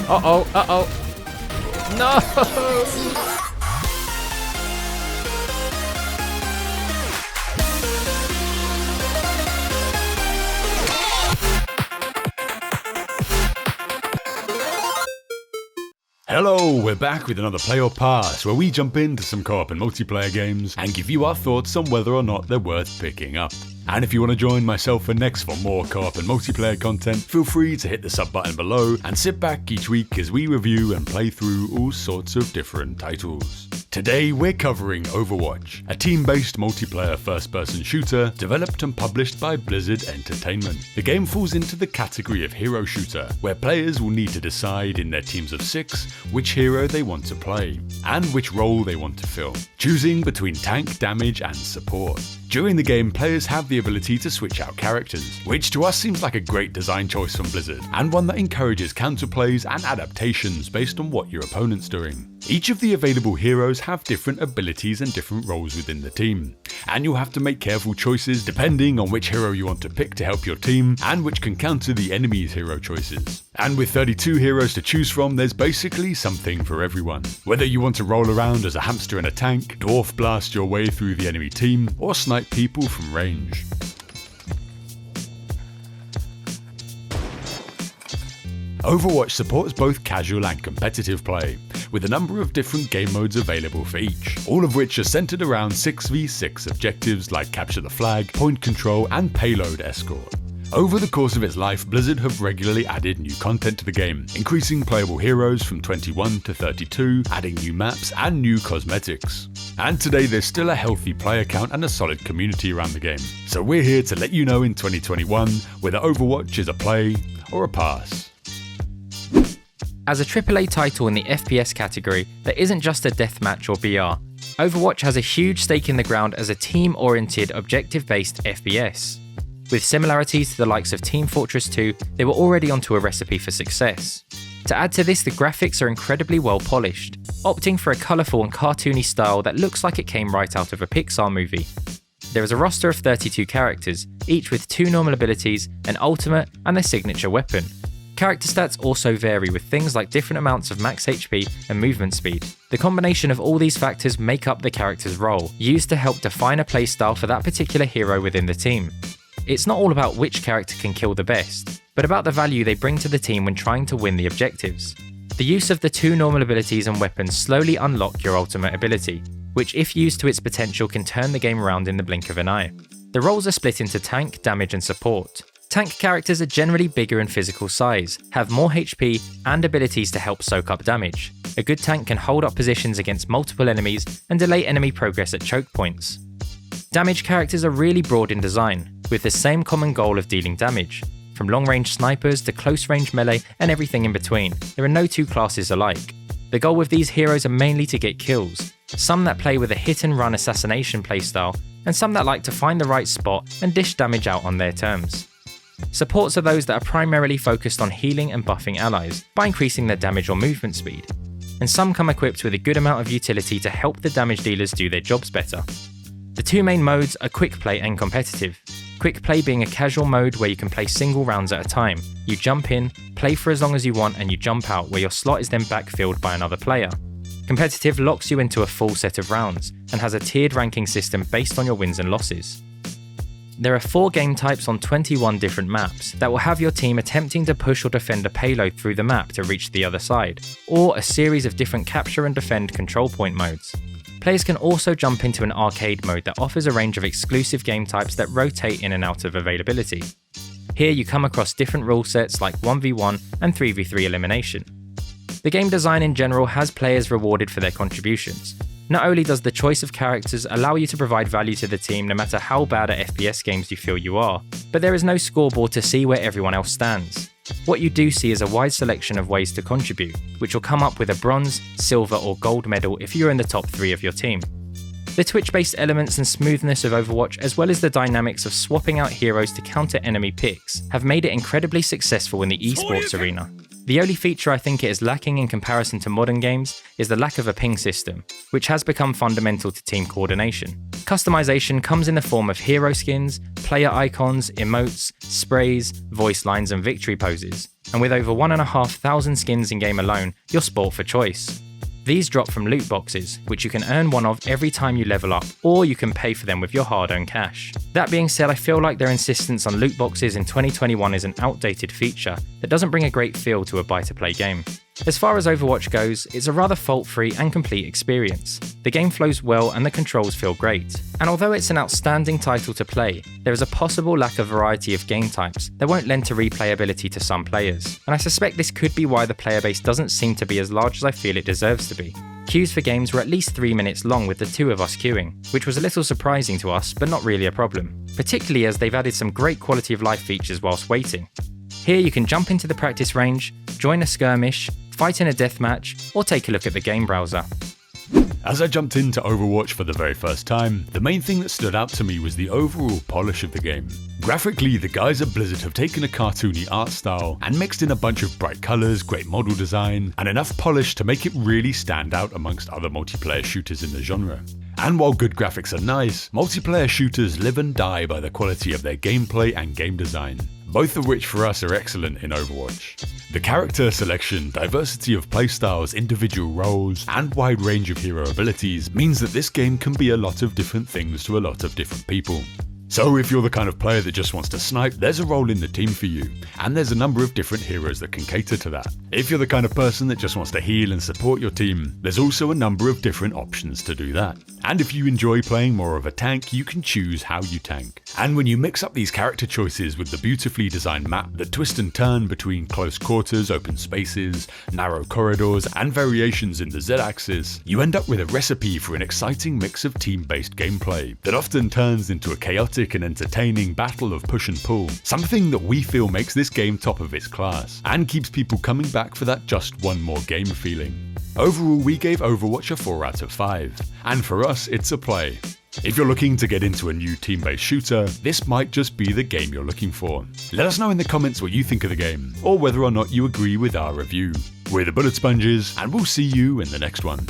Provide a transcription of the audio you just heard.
Uh-oh. No! Hello, we're back with another Play or Pass, where we jump into some co-op and multiplayer games and give you our thoughts on whether or not they're worth picking up. And if you want to join myself and Nex for more co-op and multiplayer content, feel free to hit the sub button below and sit back each week as we review and play through all sorts of different titles. Today we're covering Overwatch, a team-based multiplayer first-person shooter developed and published by Blizzard Entertainment. The game falls into the category of hero shooter, where players will need to decide in their teams of 6 which hero they want to play, and which role they want to fill, choosing between tank, damage and support. During the game, players have the ability to switch out characters, which to us seems like a great design choice from Blizzard, and one that encourages counterplays and adaptations based on what your opponent's doing. Each of the available heroes have different abilities and different roles within the team, and you'll have to make careful choices depending on which hero you want to pick to help your team, and which can counter the enemy's hero choices. And with 32 heroes to choose from, there's basically something for everyone. Whether you want to roll around as a hamster in a tank, dwarf blast your way through the enemy team, or snipe people from range. Overwatch supports both casual and competitive play, with a number of different game modes available for each, all of which are centered around 6v6 objectives like capture the flag, point control and payload escort. Over the course of its life, Blizzard have regularly added new content to the game, increasing playable heroes from 21 to 32, adding new maps and new cosmetics. And today there's still a healthy player count and a solid community around the game. So we're here to let you know in 2021 whether Overwatch is a play or a pass. As a AAA title in the FPS category that isn't just a deathmatch or BR, Overwatch has a huge stake in the ground as a team-oriented, objective-based FPS. With similarities to the likes of Team Fortress 2, they were already onto a recipe for success. To add to this, the graphics are incredibly well polished, opting for a colourful and cartoony style that looks like it came right out of a Pixar movie. There is a roster of 32 characters, each with 2 normal abilities, an ultimate, and their signature weapon. Character stats also vary with things like different amounts of max HP and movement speed. The combination of all these factors make up the character's role, used to help define a playstyle for that particular hero within the team. It's not all about which character can kill the best, but about the value they bring to the team when trying to win the objectives. The use of the 2 normal abilities and weapons slowly unlock your ultimate ability, which if used to its potential can turn the game around in the blink of an eye. The roles are split into tank, damage and support. Tank characters are generally bigger in physical size, have more HP and abilities to help soak up damage. A good tank can hold up positions against multiple enemies and delay enemy progress at choke points. Damage characters are really broad in design, with the same common goal of dealing damage. From long-range snipers to close-range melee and everything in between, there are no 2 classes alike. The goal with these heroes are mainly to get kills, some that play with a hit-and-run assassination playstyle, and some that like to find the right spot and dish damage out on their terms. Supports are those that are primarily focused on healing and buffing allies by increasing their damage or movement speed, and some come equipped with a good amount of utility to help the damage dealers do their jobs better. The 2 main modes are quick play and competitive. Quick play being a casual mode where you can play single rounds at a time. You jump in, play for as long as you want and you jump out, where your slot is then backfilled by another player. Competitive locks you into a full set of rounds and has a tiered ranking system based on your wins and losses. There are 4 game types on 21 different maps that will have your team attempting to push or defend a payload through the map to reach the other side, or a series of different capture and defend control point modes. Players can also jump into an arcade mode that offers a range of exclusive game types that rotate in and out of availability. Here you come across different rule sets like 1v1 and 3v3 elimination. The game design in general has players rewarded for their contributions. Not only does the choice of characters allow you to provide value to the team no matter how bad at FPS games you feel you are, but there is no scoreboard to see where everyone else stands. What you do see is a wide selection of ways to contribute, which will come up with a bronze, silver or gold medal if you're in the top 3 of your team. The Twitch-based elements and smoothness of Overwatch, as well as the dynamics of swapping out heroes to counter enemy picks, have made it incredibly successful in the esports arena. The only feature I think it is lacking in comparison to modern games is the lack of a ping system, which has become fundamental to team coordination. Customization comes in the form of hero skins, player icons, emotes, sprays, voice lines and victory poses, and with over 1,500 skins in game alone, you're sport for choice. These drop from loot boxes, which you can earn one of every time you level up, or you can pay for them with your hard-earned cash. That being said, I feel like their insistence on loot boxes in 2021 is an outdated feature that doesn't bring a great feel to a buy-to-play game. As far as Overwatch goes, it's a rather fault-free and complete experience. The game flows well and the controls feel great. And although it's an outstanding title to play, there is a possible lack of variety of game types that won't lend to replayability to some players. And I suspect this could be why the player base doesn't seem to be as large as I feel it deserves to be. Queues for games were at least 3 minutes long with the 2 of us queuing, which was a little surprising to us, but not really a problem. Particularly as they've added some great quality of life features whilst waiting. Here you can jump into the practice range, join a skirmish, fight in a deathmatch, or take a look at the game browser. As I jumped into Overwatch for the very first time, the main thing that stood out to me was the overall polish of the game. Graphically, the guys at Blizzard have taken a cartoony art style and mixed in a bunch of bright colours, great model design, and enough polish to make it really stand out amongst other multiplayer shooters in the genre. And while good graphics are nice, multiplayer shooters live and die by the quality of their gameplay and game design, both of which for us are excellent in Overwatch. The character selection, diversity of playstyles, individual roles, and wide range of hero abilities means that this game can be a lot of different things to a lot of different people. So if you're the kind of player that just wants to snipe, there's a role in the team for you, and there's a number of different heroes that can cater to that. If you're the kind of person that just wants to heal and support your team, there's also a number of different options to do that. And if you enjoy playing more of a tank, you can choose how you tank. And when you mix up these character choices with the beautifully designed map that twist and turn between close quarters, open spaces, narrow corridors, and variations in the Z-axis, you end up with a recipe for an exciting mix of team-based gameplay that often turns into a chaotic and entertaining battle of push and pull, something that we feel makes this game top of its class, and keeps people coming back for that just one more game feeling. Overall, we gave Overwatch a 4 out of 5, and for us, it's a play. If you're looking to get into a new team-based shooter, this might just be the game you're looking for. Let us know in the comments what you think of the game, or whether or not you agree with our review. We're the Bullet Sponges, and we'll see you in the next one.